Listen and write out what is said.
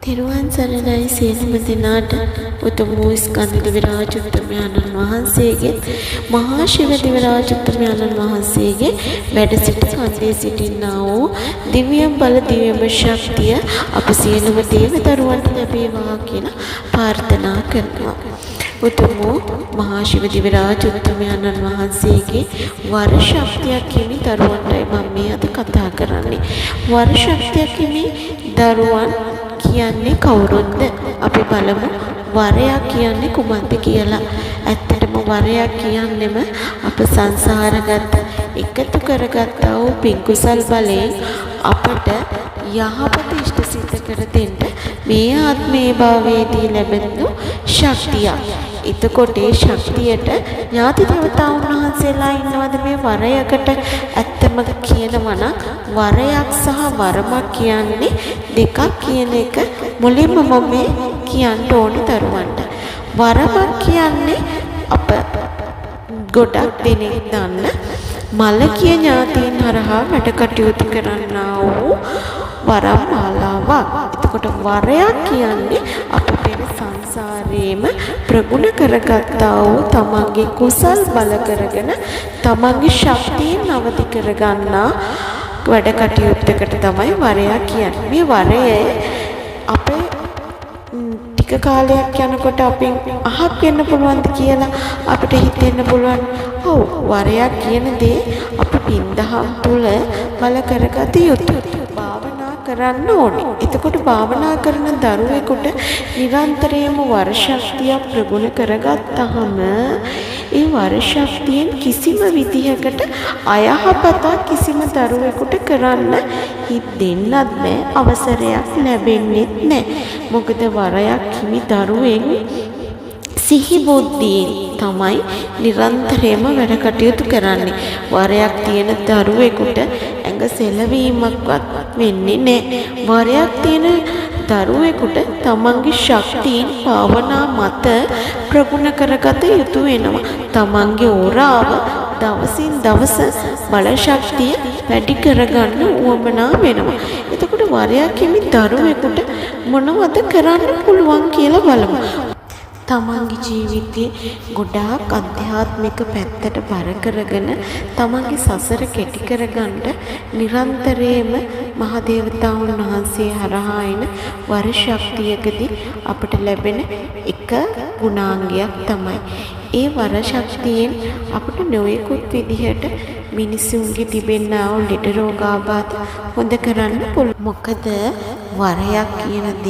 තෙරුවන් සරණයි සියලුම දෙනාට උතුම් වූ ස්කන්ධ විරාජුත්තමයන්න් වහන්සේගේ මහා ශිව දිවරාජුත්තමයන්න් වහන්සේගේ වැඩ සිට කන්දේ සිටිනා වූ දිව්‍ය බල දිව්‍යම ශක්තිය අප සියලුම දේව දරුවන්ට ලැබේවා කියලා ප්‍රාර්ථනා කරනවා. උතුම් වූ මහා ශිව දිවරාජුත්තමයන්න් වහන්සේගේ වර ශක්තියක් හිමි දරුවන්ටයි මම මේ අද කතා කරන්නේ. වර ශක්තියක් හිමි දරුවන් කියන්නේ කවුරුන්ද? අපි බලමු වරයක් කියන්නේ කුමක්ද කියලා. ඇත්තටම වරයක් කියන්නේම අප සංසාරගත එකතු කරගත්තා වූ පින් කුසල් බලයෙන් අපට යහපත ඉෂ්ට සිද්ධ කර දෙන්න මේ ආත්මේ භාවයේදී ලැබෙන ශක්තියක්. එතකොට ඒ ශක්තියට ඥාති දේවතාවුන් වහන්සේලා ඉන්නවද මේ වරයකට? ඇත්තම කියනවා නම් වරයක් සහ වරමක් කියන්නේ දෙකක් කියන එක මුලින්ම මම කියන්න ඕනේ දරුවන්ට. වරමක් කියන්නේ අප ගොඩක් දෙනෙක් දන්න මලකිය ඥාතීන් හරහා වැඩ කටයුතු කරන්නා වූ වරම් මාලාවක්. එතකොට වරයක් කියන්නේ අප පෙර සංසාරයේම ප්‍රගුණ කරගත්තා වූ තමන්ගේ කුසල් බල කරගෙන තමන්ගේ ශක්තියෙන් අවදි කරගන්නා වැඩ කටයුත්තකට තමයි වරයක් කියන්නේ. මේ වරය අපේ ටික කාලයක් යනකොට අපෙන් අහක් වෙන්න පුළුවන්ද කියලා අපිට හිතෙන්න පුළුවන්. ඔව්, වරයක් කියන දේ අපි පින්දහම් තුළ බල කරගත යුතුයි. භාවනා කරන්න ඕනේ. එතකොට භාවනා කරන දරුවෙකුට නිරන්තරයෙන්ම වර ශක්තිය ප්‍රගුණ කරගත්තාම ඒ වර ශක්තියෙන් කිසිම විදිහකට අයහපත කිසිම දරුවෙකුට කරන්න හිත දෙන්නත් නැහැ, අවසරයක් ලැබෙන්නේ නැහැ. මොකද වරයක් හිමි දරුවෙන් සිහි බුද්ධියෙන් තමයි නිරන්තරයෙන්ම වැඩ කටයුතු කරන්නේ. වරයක් තියෙන දරුවෙකුට ඇඟ සෙලවීමක්වත් වෙන්නේ නැහැ. වරයක් තියෙන දරුවෙකුට තමන්ගේ ශක්තියින් භාවනා මත ප්‍රගුණ කරගත යුතු වෙනවා. තමන්ගේ ඕරාව දවසින් දවස බල ශක්තිය වැඩි කරගන්න උවමනා වෙනවා. එතකොට වරයක් හිමි දරුවෙකුට මොනවද කරන්න පුළුවන් කියලා බලමු. තමන්ගේ ජීවිතයේ ගොඩාක් ආධ්‍යාත්මික පැත්තට බර කරගෙන තමන්ගේ සසර කෙටි කරගන්න නිරන්තරයෙන්ම මහදේවතාවුන් වහන්සේ හරහා එන වර ශක්තියකදී අපට ලැබෙන එක ගුණාංගයක් තමයි. ඒ වර ශක්තියෙන් අපට නොයෙකුත් විදිහට මිනිසුන්ගේ තිබෙනා වූ ලෙඩ රෝගාබාධ හොඳ කරන්න පුළුවන්. මොකද වරයක් කියන දේ